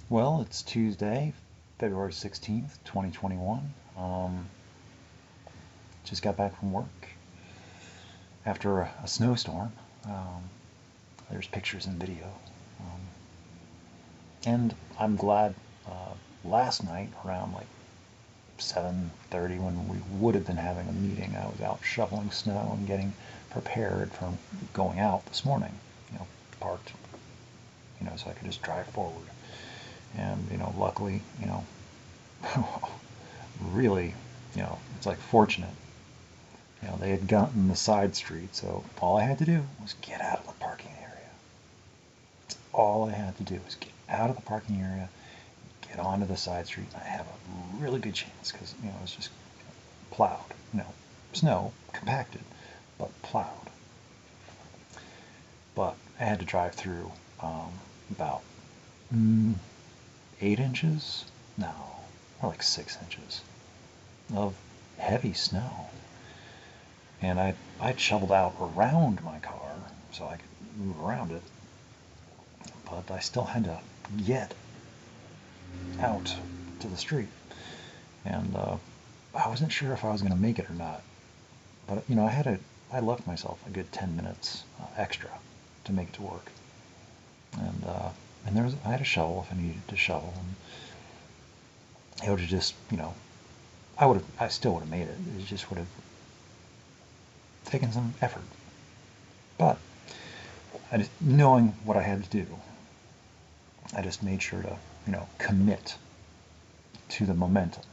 Well, it's Tuesday, February 16th, 2021. Just got back from work after a snowstorm. Um, there's pictures and video. Um, and I'm glad last night around like 7:30 when we would have been having a meeting, I was out shoveling snow and getting prepared for going out this morning, parked, so I could just drive forward. And, luckily, really, it's like fortunate. They had gotten the side street, so all I had to do was get out of the parking area. That's all I had to do was get out of the parking area, get onto the side street, and I have a really good chance because, it's just plowed, snow, compacted, but plowed. But I had to drive through about 8 inches? No, more like 6 inches of heavy snow. And I'd shoveled out around my car so I could move around it, but I still had to get out to the street. And I wasn't sure if I was going to make it or not. But, I left myself a good 10 minutes extra to make it to work. And I had a shovel if I needed to shovel. And it would have just, I still would have made it. It just would have taken some effort. But knowing what I had to do, I just made sure to, commit to the momentum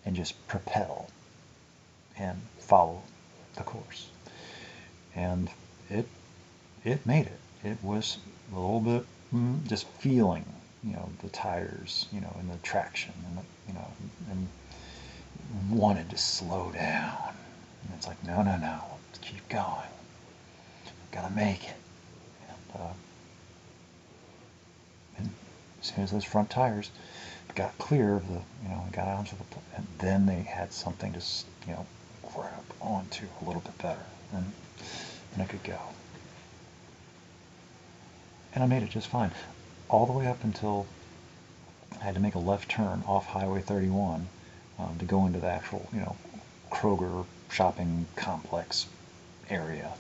and just propel and follow the course. And it made it. It was a little bit just feeling, the tires, and the traction, and and wanted to slow down. And it's like, no, let's keep going. Gotta make it. And as soon as those front tires got clear of the, got onto the, and then they had something to, grab onto a little bit better, and I could go. And I made it just fine, all the way up until I had to make a left turn off Highway 31 to go into the actual, Kroger shopping complex area.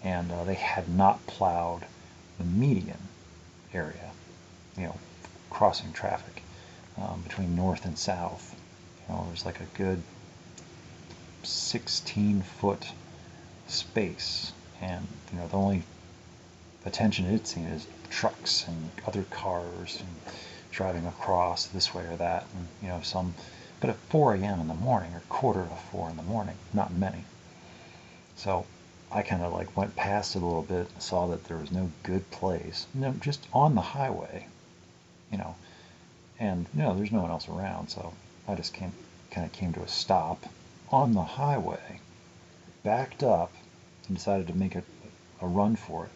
And they had not plowed the median area, crossing traffic between north and south. There's like a good 16-foot space, and the only attention it's seen is trucks and other cars and driving across this way or that, and some. But at 4 a.m. in the morning, or quarter to 4 in the morning, not many. So I kind of like went past it a little bit and saw that there was no good place, just on the highway, and there's no one else around. So I just kind of came to a stop on the highway, backed up, and decided to make a run for it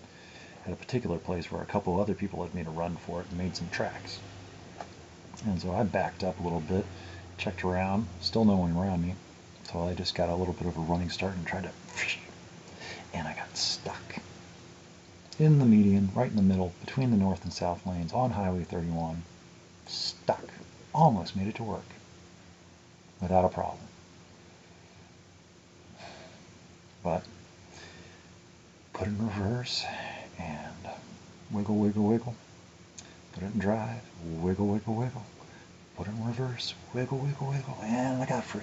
at a particular place where a couple other people had made a run for it and made some tracks. And so I backed up a little bit, checked around, still no one around me. So I just got a little bit of a running start and tried to, and I got stuck in the median, right in the middle, between the north and south lanes on Highway 31. Stuck. Almost made it to work without a problem. But put it in reverse and wiggle, wiggle, wiggle. Put it in drive, wiggle, wiggle, wiggle. Put it in reverse, wiggle, wiggle, wiggle, and I got free.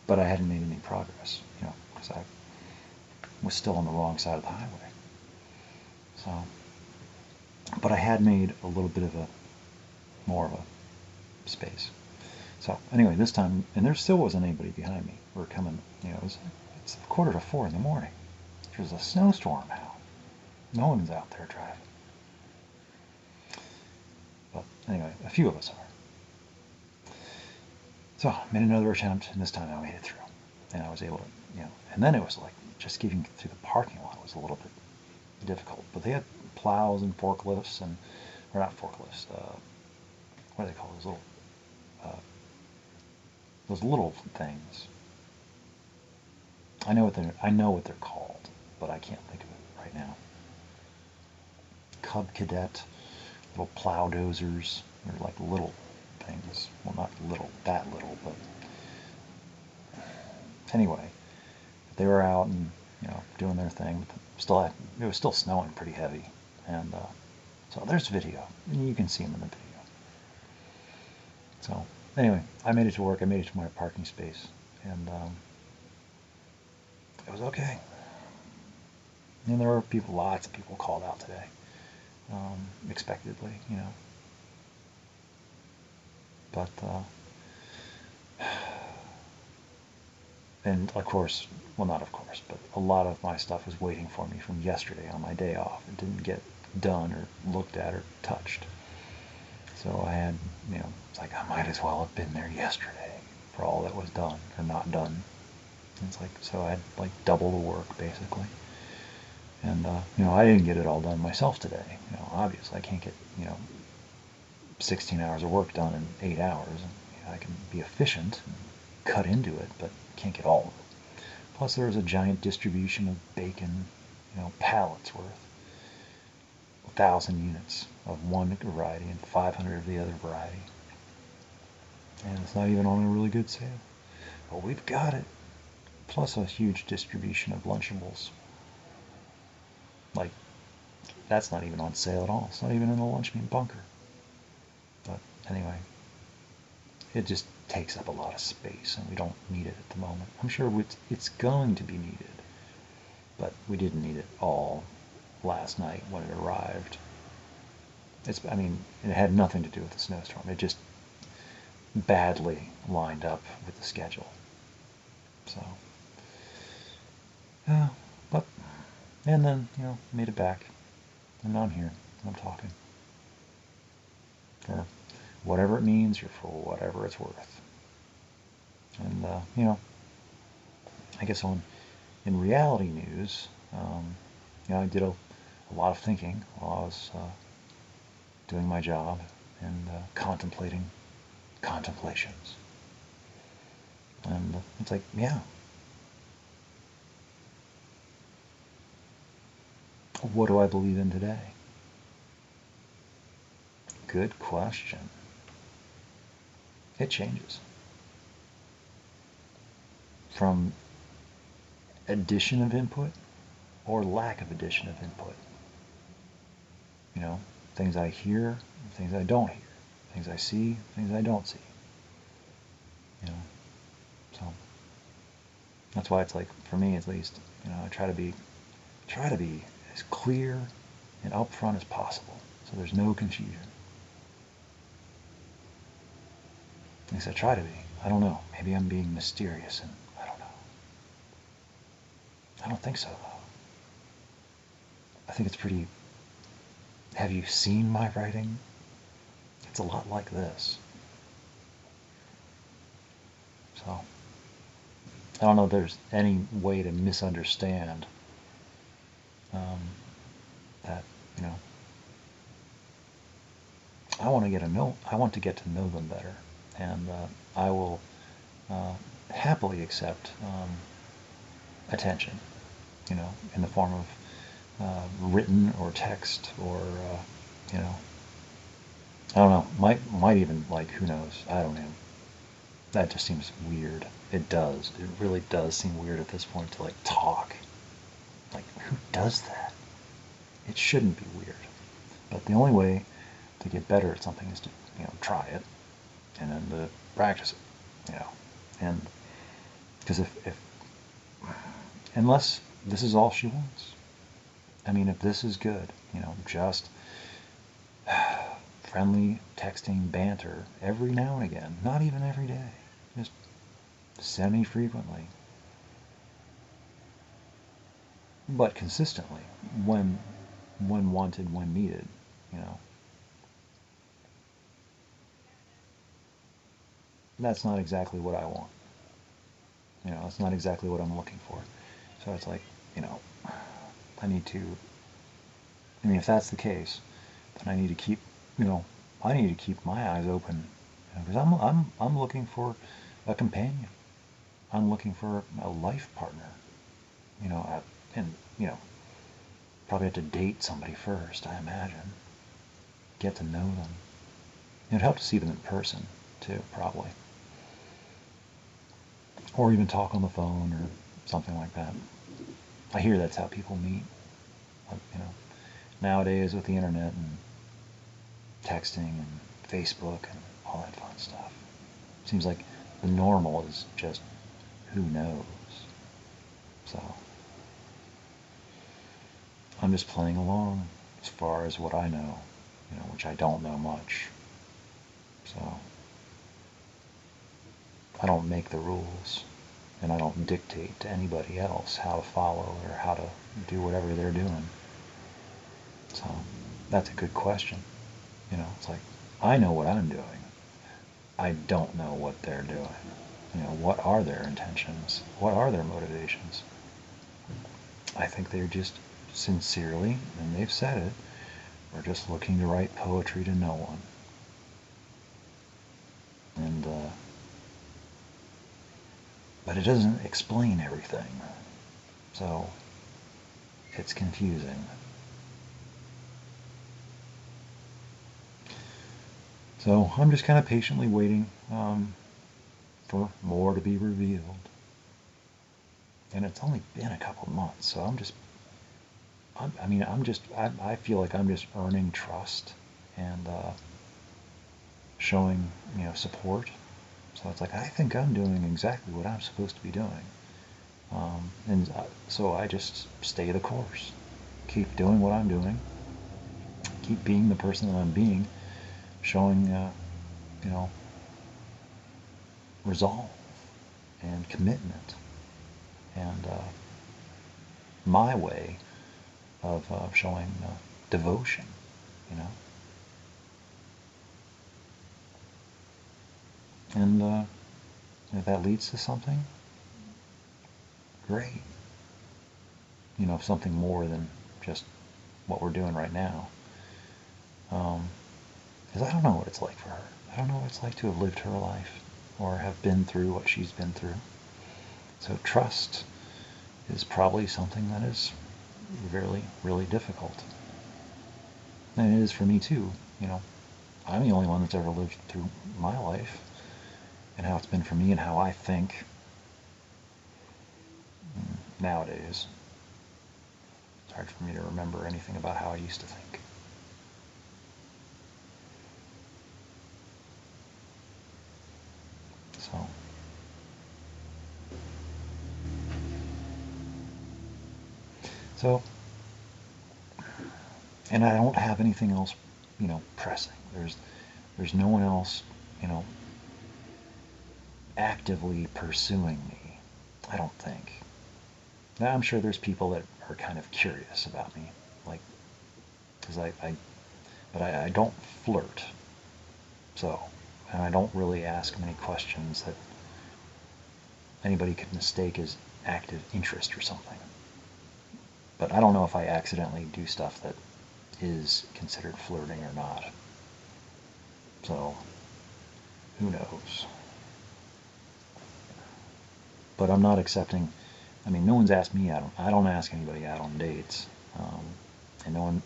But I hadn't made any progress, because I was still on the wrong side of the highway. So, but I had made a little bit of more of a space. So anyway, this time, and there still wasn't anybody behind me. We were coming, it's quarter to 4 in the morning. There's a snowstorm out. No one's out there driving. But anyway, a few of us are. So I made another attempt, and this time I made it through. And I was able to, and then it was like just getting through the parking lot was a little bit difficult. But they had plows and forklifts, or not forklifts, what do they call those little things? I know what they're called, but I can't think of it right now. Cub Cadet, little plow dozers. They're like little things. Well, not little, that little, but anyway, they were out and doing their thing. But it was still snowing pretty heavy, and so there's video, and you can see them in the video. So anyway, I made it to work. I made it to my parking space, and it was okay. And there were lots of people called out today, expectedly, But and of course, well, not of course, but a lot of my stuff was waiting for me from yesterday on my day off. It didn't get done or looked at or touched. So I had, it's like I might as well have been there yesterday for all that was done or not done. And it's like, so I had like double the work basically. And, I didn't get it all done myself today. Obviously I can't get, 16 hours of work done in 8 hours. And, I can be efficient and cut into it, but can't get all of it. Plus there was a giant distribution of bacon, pallets worth. 1,000 units of one variety and 500 of the other variety. And it's not even on a really good sale. But we've got it. Plus a huge distribution of Lunchables. Like, that's not even on sale at all. It's not even in the lunch meat bunker. But anyway, it just takes up a lot of space, and we don't need it at the moment. I'm sure it's going to be needed, but we didn't need it all last night when it arrived. It had nothing to do with the snowstorm. It just badly lined up with the schedule. So, but, and then, made it back. And now I'm here. I'm talking. For whatever it means or for whatever it's worth. And, I guess in reality news, I did a lot of thinking while I was doing my job and contemplating contemplations. And it's like, yeah. What do I believe in today? Good question. It changes. From addition of input or lack of addition of input. Things I hear, things I don't hear, things I see, things I don't see. So that's why it's like, for me at least, I try to be as clear and upfront as possible, so there's no confusion. At least I try to be. I don't know. Maybe I'm being mysterious, and I don't know. I don't think so, though. I think it's pretty... Have you seen my writing? It's a lot like this. So, I don't know if there's any way to misunderstand that, I want to get to know them better, and I will happily accept attention, in the form of written or text or, I don't know, might even, like, who knows, I don't know. That just seems weird. It does. It really does seem weird at this point to, like, talk. Like, who does that? It shouldn't be weird. But the only way to get better at something is to, try it and then to practice it, And because unless this is all she wants, if this is good, just friendly texting banter every now and again, not even every day, just semi-frequently, but consistently, when wanted, when needed, that's not exactly what I want. That's not exactly what I'm looking for. So it's like, I need to, if that's the case, then I need to keep, I need to keep my eyes open, because I'm looking for a companion. I'm looking for a life partner, and probably have to date somebody first, I imagine. get to know them. It'd help to see them in person, too, probably. Or even talk on the phone or something like that. I hear that's how people meet. You know, nowadays with the internet and texting and Facebook and all that fun stuff. Seems like the normal is just who knows. So I'm just playing along as far as what I know, which I don't know much. So I don't make the rules, and I don't dictate to anybody else how to follow or how to do whatever they're doing. So that's a good question. It's like, I know what I'm doing. I don't know what they're doing. What are their intentions? What are their motivations? I think they're just sincerely, and they've said it, are just looking to write poetry to no one. And, but it doesn't explain everything. So it's confusing. So I'm just kind of patiently waiting for more to be revealed. And it's only been a couple of months, so I feel like I'm just earning trust and showing, support. So it's like, I think I'm doing exactly what I'm supposed to be doing. So I just stay the course. Keep doing what I'm doing. Keep being the person that I'm being. Showing, resolve and commitment and my way of showing devotion, and if that leads to something, great. Something more than just what we're doing right now. Because I don't know what it's like for her. I don't know what it's like to have lived her life or have been through what she's been through. So trust is probably something that is really, really difficult. And it is for me too. I'm the only one that's ever lived through my life and how it's been for me and how I think nowadays. It's hard for me to remember anything about how I used to think. So, and I don't have anything else, pressing. There's no one else, actively pursuing me. I don't think. Now, I'm sure there's people that are kind of curious about me, like, because but I don't flirt. So, and I don't really ask many questions that anybody could mistake as active interest or something. But I don't know if I accidentally do stuff that is considered flirting or not. So, who knows? But I'm not accepting, no one's asked me out. I don't ask anybody out on dates. And no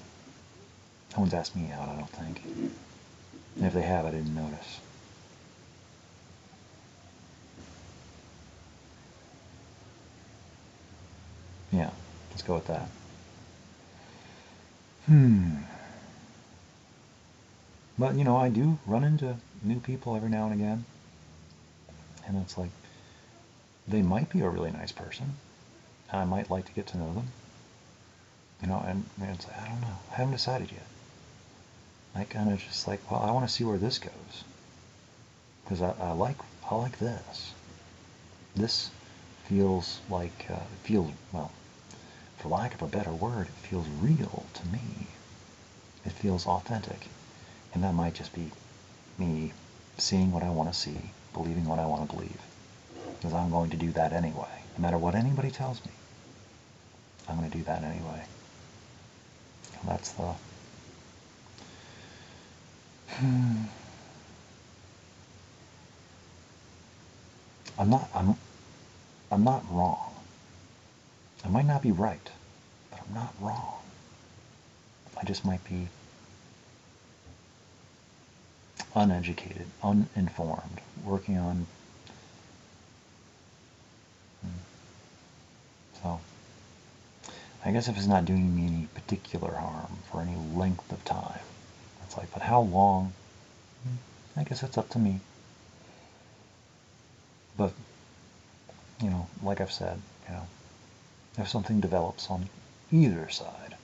one's asked me out, I don't think. And if they have, I didn't notice. Yeah, let's go with that. But, I do run into new people every now and again. And it's like, they might be a really nice person. I might like to get to know them. And it's like, I don't know. I haven't decided yet. I kind of just like, well, I want to see where this goes. Because I like this. This feels like, well, for lack of a better word, it feels real to me. It feels authentic. And that might just be me seeing what I want to see, believing what I want to believe. Because I'm going to do that anyway. No matter what anybody tells me, I'm going to do that anyway. And that's the... I'm not wrong. I might not be right, but I'm not wrong. I just might be uneducated, uninformed, working on. So, I guess if it's not doing me any particular harm for any length of time, it's like, but how long? I guess it's up to me. But, like I've said, if something develops on either side,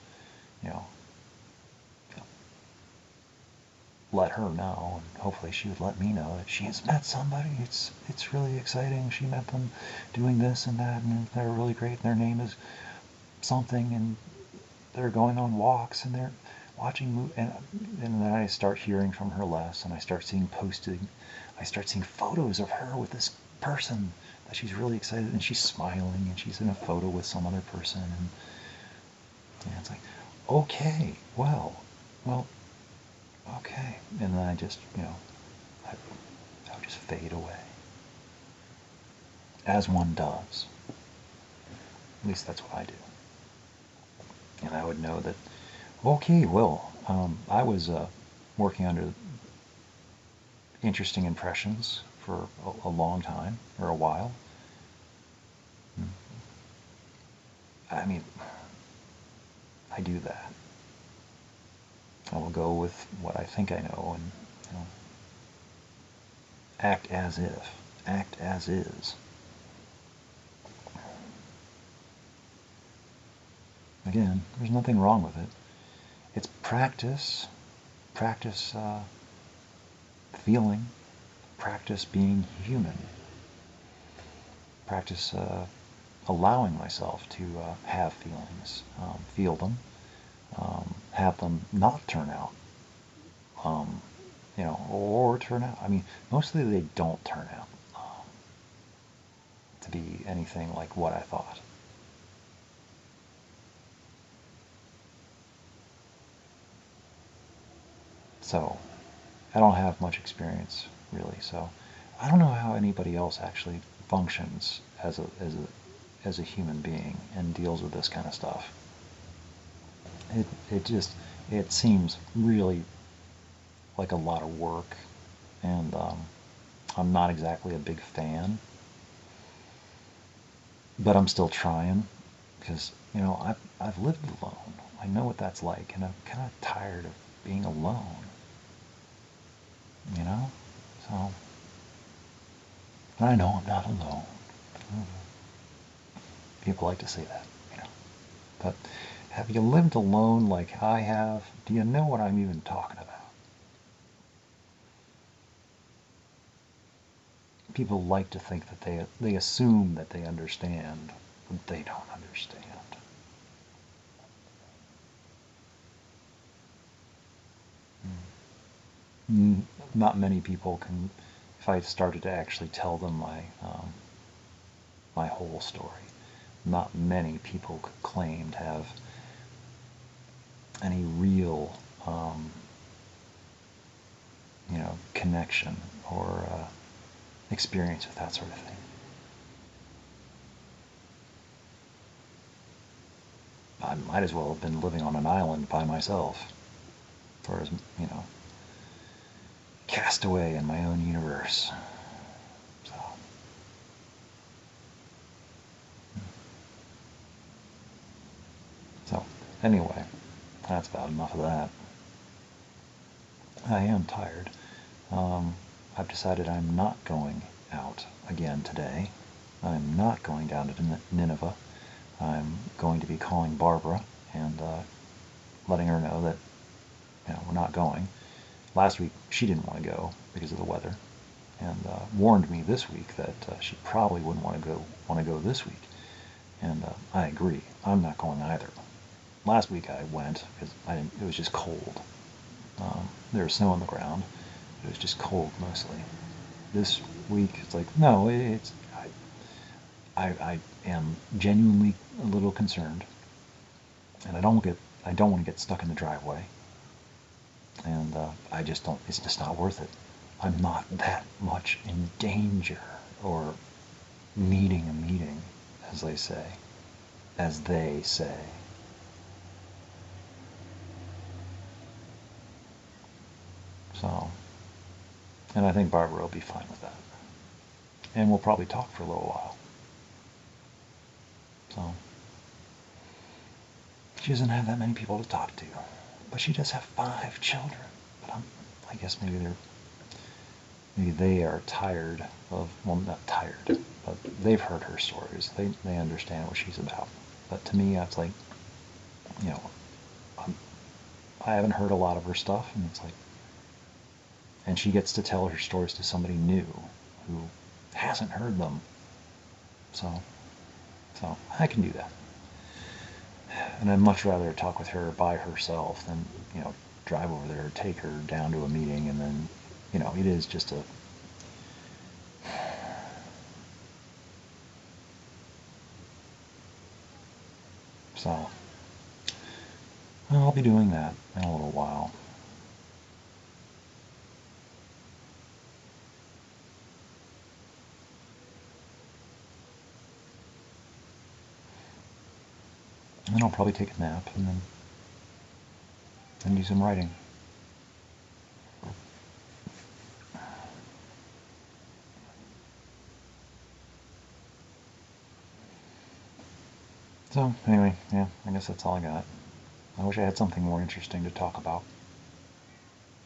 you know, let her know, and hopefully she would let me know that she has met somebody. It's really exciting. She met them doing this and that, and they're really great. And their name is something, and they're going on walks, and they're watching movies. And then I start hearing from her less, and I start seeing photos of her with this person that she's really excited, and she's smiling, and she's in a photo with some other person, and it's like, okay, well, okay. And then I just, I would just fade away. As one does. At least that's what I do. And I would know that, okay, well, I was working under interesting impressions for a long time, or a while. I mean, I do that. I will go with what I think I know, and act as if, act as is. Again, there's nothing wrong with it. It's practice, practice feeling, practice being human, practice allowing myself to have feelings, feel them, have them not turn out, or turn out. I mean, mostly they don't turn out to be anything like what I thought. So, I don't have much experience really, so I don't know how anybody else actually functions as a human being and deals with this kind of stuff. It seems really like a lot of work, and I'm not exactly a big fan, but I'm still trying because I've lived alone. I know what that's like, and I'm kind of tired of being alone. So I know I'm not alone. People like to say that. But have you lived alone like I have? Do you know what I'm even talking about? People like to think that they assume that they understand, but they don't understand. Not many people can, if I started to actually tell them my whole story, not many people could claim to have any real connection or experience with that sort of thing. I might as well have been living on an island by myself, or as cast away in my own universe. So, anyway, that's about enough of that. I am tired. I've decided I'm not going out again today. I'm not going down to Nineveh. I'm going to be calling Barbara and letting her know that we're not going. Last week she didn't want to go because of the weather, and warned me this week that she probably wouldn't want to go this week. And I agree. I'm not going either. Last week I went because it was just cold. There was snow on the ground. It was just cold mostly. This week it's like, no, I am genuinely a little concerned, and I don't want to get stuck in the driveway, and I just don't. It's just not worth it. I'm not that much in danger or needing a meeting, as they say. As they say. So, And I think Barbara will be fine with that. And we'll probably talk for a little while. So, she doesn't have that many people to talk to. But she does have 5 children. But I guess maybe they are tired of, well, not tired, but they've heard her stories. They understand what she's about. But to me, it's like, you know, I haven't heard a lot of her stuff, and it's like, and she gets to tell her stories to somebody new who hasn't heard them. So I can do that. And I'd much rather talk with her by herself than, drive over there, take her down to a meeting, and then, it is just a, so I'll be doing that in a little while. And then I'll probably take a nap and then do some writing. So anyway, yeah, I guess that's all I got. I wish I had something more interesting to talk about.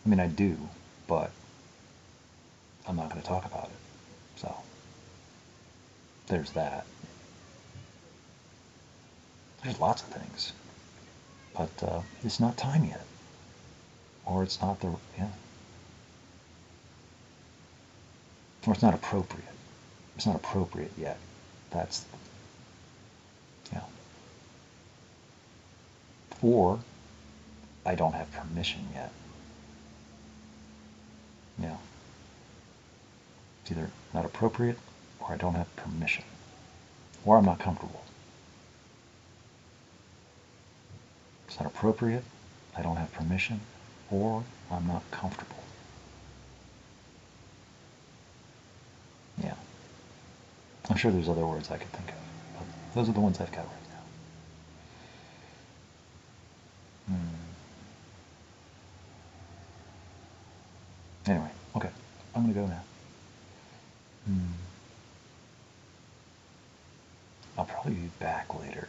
I mean, I do, but I'm not going to talk about it. So there's that. There's lots of things, but it's not time yet, or it's not or it's not appropriate. It's not appropriate yet. That's, yeah. Or I don't have permission yet. Yeah. It's either not appropriate, or I don't have permission, or I'm not comfortable. It's not appropriate, I don't have permission, or I'm not comfortable. Yeah. I'm sure there's other words I could think of, but those are the ones I've got right now. Anyway, okay. I'm going to go now. I'll probably be back later.